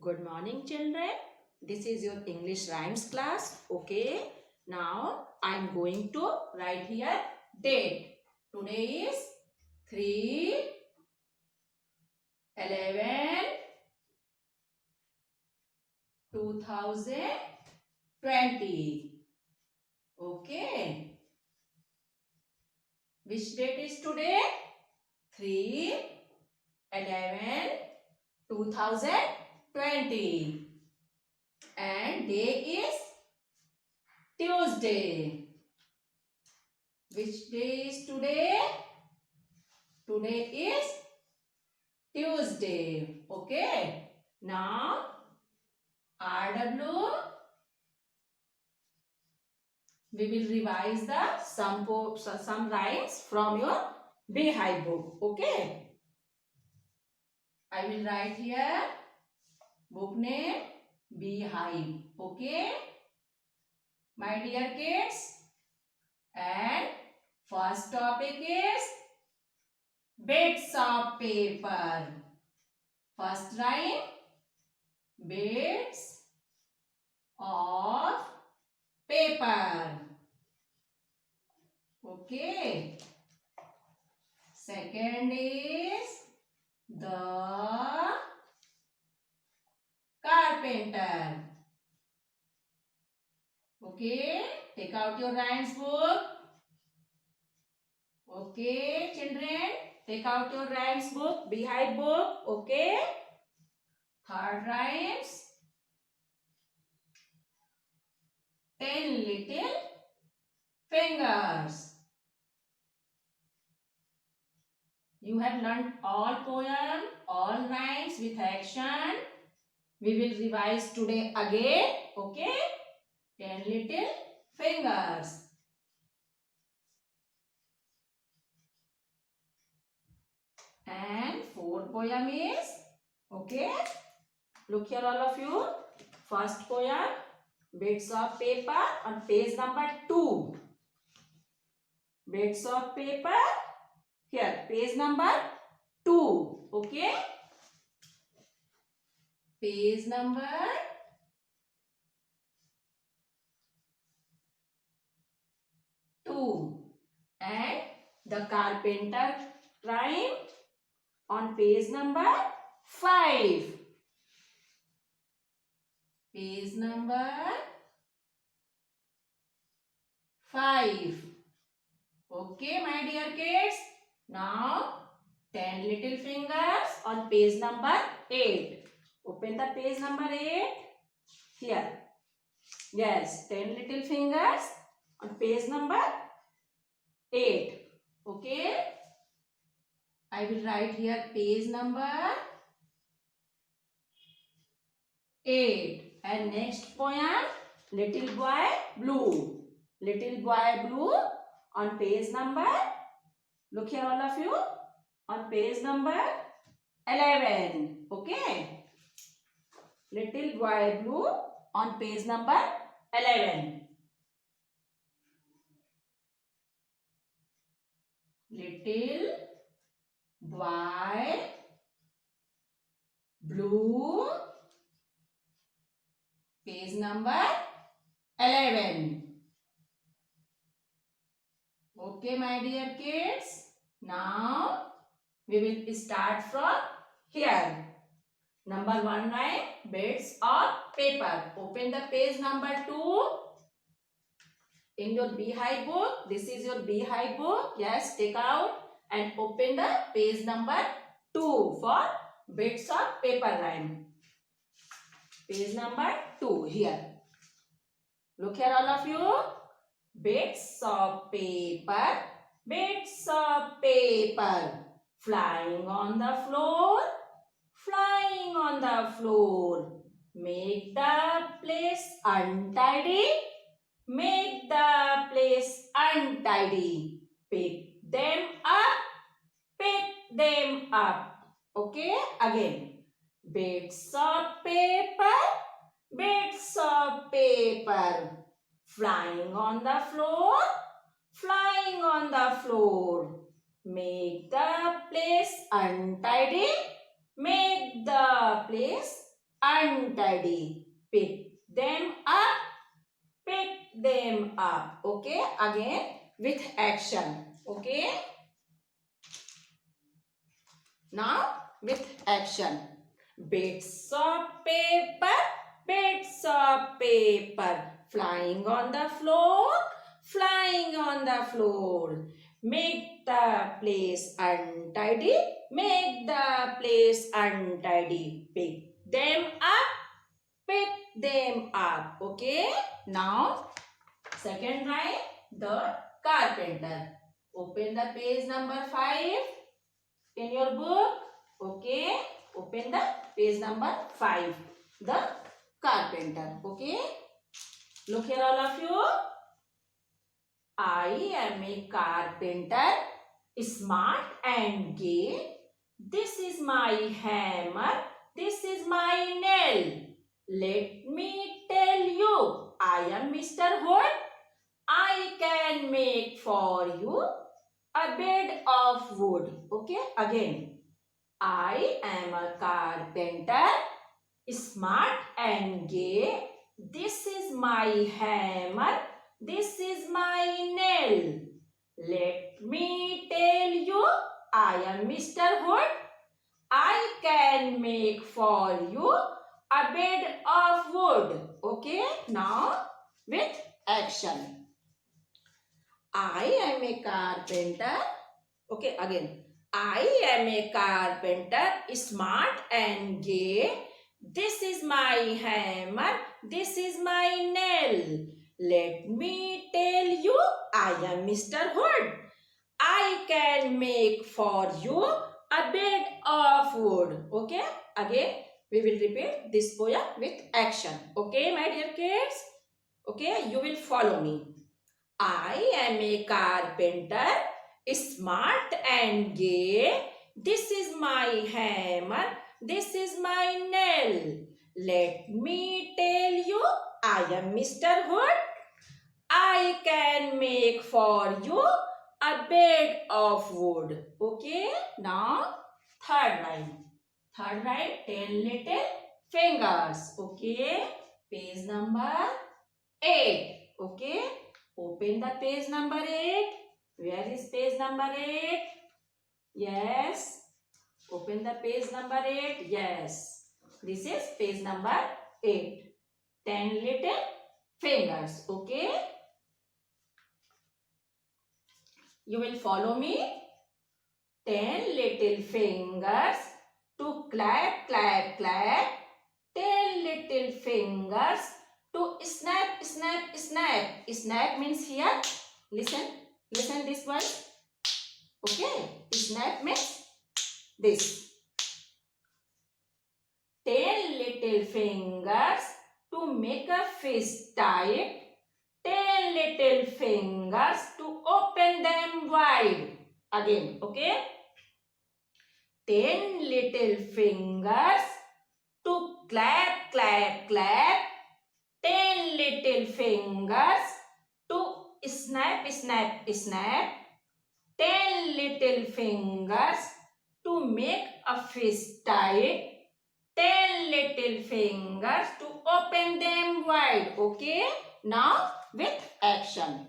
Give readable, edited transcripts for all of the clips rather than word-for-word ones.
Good morning, children. This is your English rhymes class. Okay. Now I am going to write here date. Today is 3/11/2020. Okay. Which date is today? 3/11/2020. And day is Tuesday. Which day is today? Today is Tuesday. Okay. Now RW, we will revise the some rhymes from your Beehive book. Okay. I will write here book name Beehive. Okay. My dear kids. And first topic is bits of paper. First rhyme, bits of paper. Okay. Second is the carpenter. Okay. Take out your rhymes book. Okay, children. Take out your rhymes book, Beehive book. Okay. Third rhymes. 10 little fingers. You have learned all poem, all rhymes with action. We will revise today again. Okay. 10 little fingers. And fourth poem is, okay, look here all of you. First poem, bits of paper on page number 2. Bits of paper, here, page number 2. Okay. Page number 2. And the carpenter rhyme on page number 5. Page number 5. Okay, my dear kids. Now, 10 little fingers on page number 8. Open the page number 8. Here. Yes, 10 little fingers on page number 8. Okay. I will write here page number 8. And next poem, Little Boy Blue. Little Boy Blue on page number, look here all of you, on page number 11. Okay. Little Boy Blue on page number 11. Little Boy Blue, page number 11. Okay, my dear kids. Now, we will start from here. Number 1 rhyme, bits of paper. Open the page number 2. In your Beehive book, this is your Beehive book. Yes, take out and open the page number 2 for bits of paper rhyme. Page number 2 here. Look here all of you. Bits of paper, bits of paper, flying on the floor, flying on the floor. Make the place untidy, make the place untidy. Pick them up, pick them up. Okay, again. Bits of paper, bits of paper, flying on the floor, flying on the floor. Make the place untidy, make the place untidy. Pick them up. Pick them up. Okay, again with action. Okay, now with action. Bits of paper, bits of paper, flying on the floor, flying on the floor. Make the place untidy, make the place untidy. Pick them up, pick them up. Okay, now second line, the carpenter. Open the page number 5 in your book. Okay, open the page number 5, the carpenter. Okay, look here all of you. I am a carpenter, smart and gay. This is my hammer, this is my nail. Let me tell you, I am Mr. Hood. I can make for you a bed of wood. Okay, again. I am a carpenter, smart and gay. This is my hammer, this is my nail. Let me tell you, I am Mr. Hood. I can make for you a bed of wood. Okay, now with action. I am a carpenter. Okay, again. I am a carpenter, smart and gay. This is my hammer, this is my nail. Let me tell you, I am Mr. Hood. I can make for you a bed of wood. Okay, again we will repeat this poem with action. Okay, my dear kids. Okay, you will follow me. I am a carpenter, smart and gay. This is my hammer, this is my nail. Let me tell you, I am Mr. Hood. I can make for you a bed of wood. Okay, now third line. Third line, 10 little fingers. Okay, page number 8. Okay, open the page number 8. Where is page number 8? Yes. Open the page number 8. Yes. This is page number 8. 10 little fingers. Okay. You will follow me. 10 little fingers to clap, clap, clap. 10 little fingers to snap, snap, snap. Snap means here. Listen. Listen this one. Okay. Snap means this. 10 little fingers to make a fist tight. 10 little fingers to open them wide. Again, okay? 10 little fingers to clap, clap, clap. 10 little fingers to snap, snap, snap. 10 little fingers to make a fist tight. 10 little fingers to open them wide. Okay? Now with action.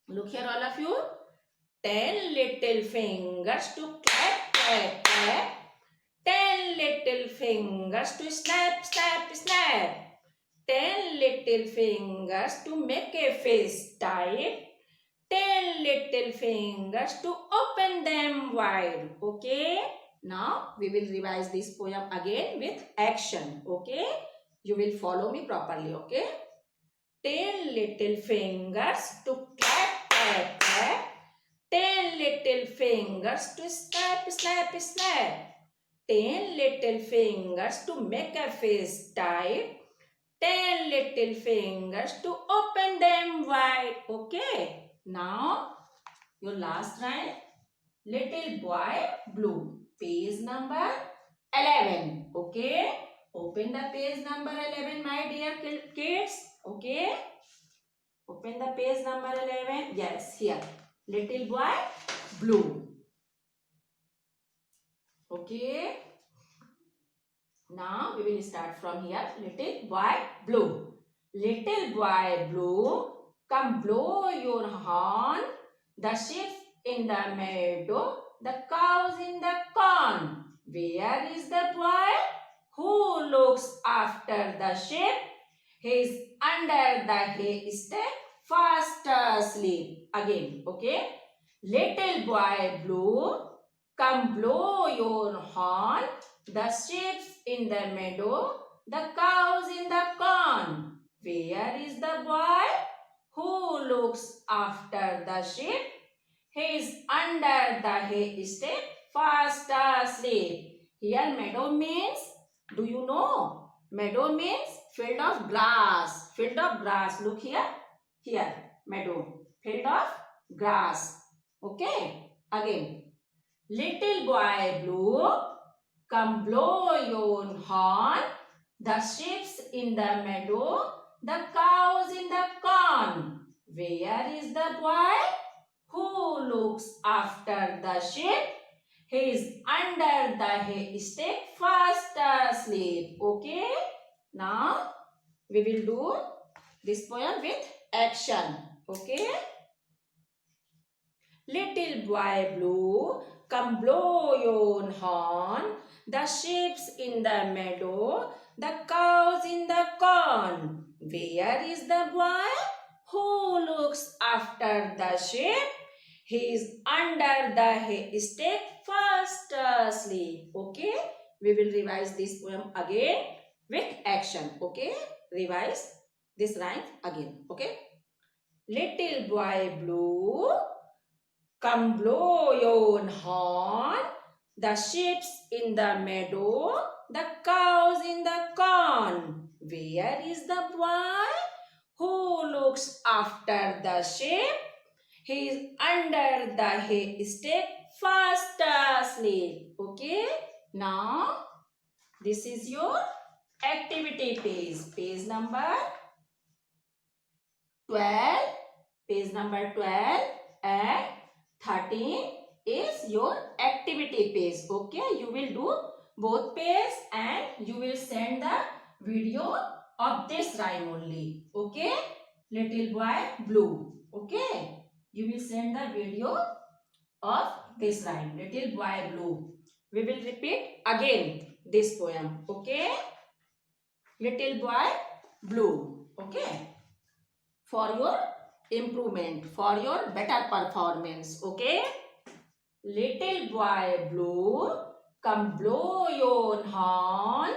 Look here all of you. 10 little fingers to clap, clap, clap. 10 little fingers to snap, snap, snap. 10 little fingers to make a face tight. 10 little fingers to open them wide. Okay? Now we will revise this poem again with action. Okay? You will follow me properly. Okay? 10 little fingers to clap, clap, clap. 10 little fingers to snap, snap, snap. 10 little fingers to make a face tight. 10 little fingers to open them wide. Okay. Now, your last line. Little boy blue. Page number 11. Okay. Open the page number 11, my dear kids. Okay. Open the page number 11. Yes, here. Little boy blue. Okay. Now we will start from here. Little boy blue. Little boy blue, come blow your horn. The sheep in the meadow, the cows in the corn. Where is the boy who looks after the sheep? He is under the haystack, fast asleep. Again, okay? Little boy blue, come blow your horn. The sheep in the meadow, the cows in the corn. Where is the boy who looks after the sheep? He is under the haystack, fast asleep. Here meadow means, do you know? Meadow means field of grass. Field of grass. Look here. Here, meadow. Field of grass. Okay. Again. Little boy blue, come blow your horn. The sheep's in the meadow, the cows in the corn. Where is the boy who looks after the sheep? He is under the haystack, fast asleep. Okay. Now we will do this poem with action. Okay. Little boy blue, come blow your horn. The sheep's in the meadow, the cows in the corn. Where is the boy who looks after the sheep? He is under the haystack, fast asleep. Okay, we will revise this poem again with action. Okay, revise this rhyme again. Okay, little boy blue, come blow your horn. The sheep's in the meadow, the cows in the corn. Where is the boy who looks after the sheep? He is under the haystack, fast asleep. Okay. Now, this is your activity page. Page number 12. Page number 12 and 13 is your activity page. Okay. You will do both page and you will send the video of this rhyme only. Okay. Little boy blue. Okay. You will send the video of this rhyme. Little boy blue. We will repeat again this poem. Okay. Little boy blue. Okay. For your improvement, for your better performance. Okay. Little boy blue, come blow your horn.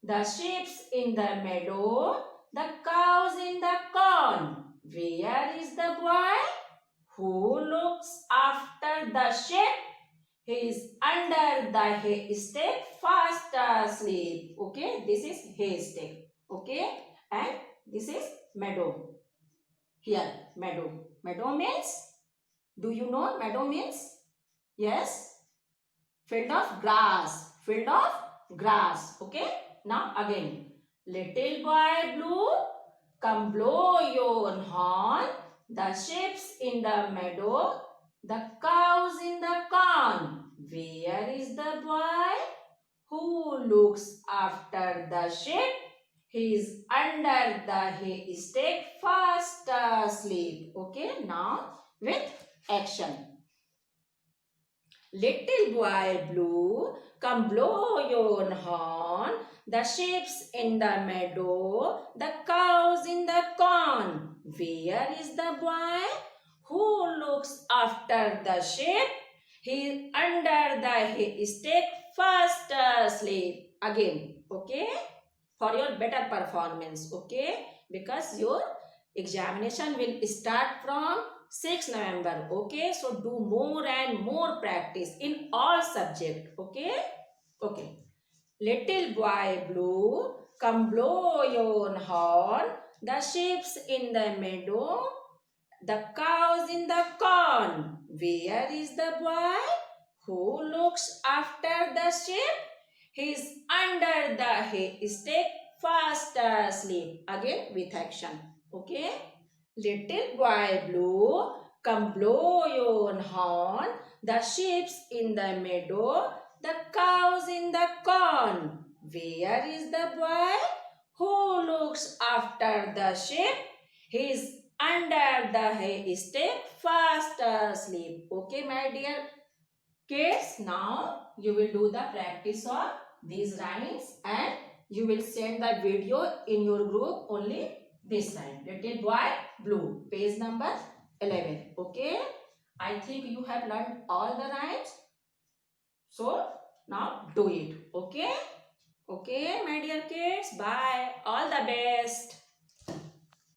The sheep's in the meadow, the cows in the corn. Where is the boy who looks after the sheep? He is under the haystack, fast asleep. Okay, this is haystack. Okay, and this is meadow. Here, meadow. Meadow means, do you know meadow means? Yes, field of grass. Field of grass. Okay, now again. Little boy blue, come blow your horn. The sheep's in the meadow, the cows in the corn. Where is the boy who looks after the sheep? He is under the haystack, fast asleep. Okay, now with action. Little boy blue, come blow your horn. The sheep's in the meadow, the cows in the corn. Where is the boy who looks after the sheep? He is under the haystack, fast asleep. Again, okay? For your better performance, okay? Because your examination will start from 6 November, okay? So, do more and more practice in all subjects, okay? Okay. Little boy blue, come blow your horn. The sheep's in the meadow, the cows in the corn. Where is the boy who looks after the sheep? He is under the haystack, fast asleep. Again with action. Okay. Little boy blue, come blow your horn. The sheep's in the meadow, the cows in the corn. Where is the boy who looks after the sheep? He is under the haystack fast asleep. Okay, my dear kids, now you will do the practice of these rhymes and you will send the video in your group only this time. Little boy blue, page number 11. Okay, I think you have learned all the rhymes. So now do it. Okay. Okay, my dear kids. Bye. All the best.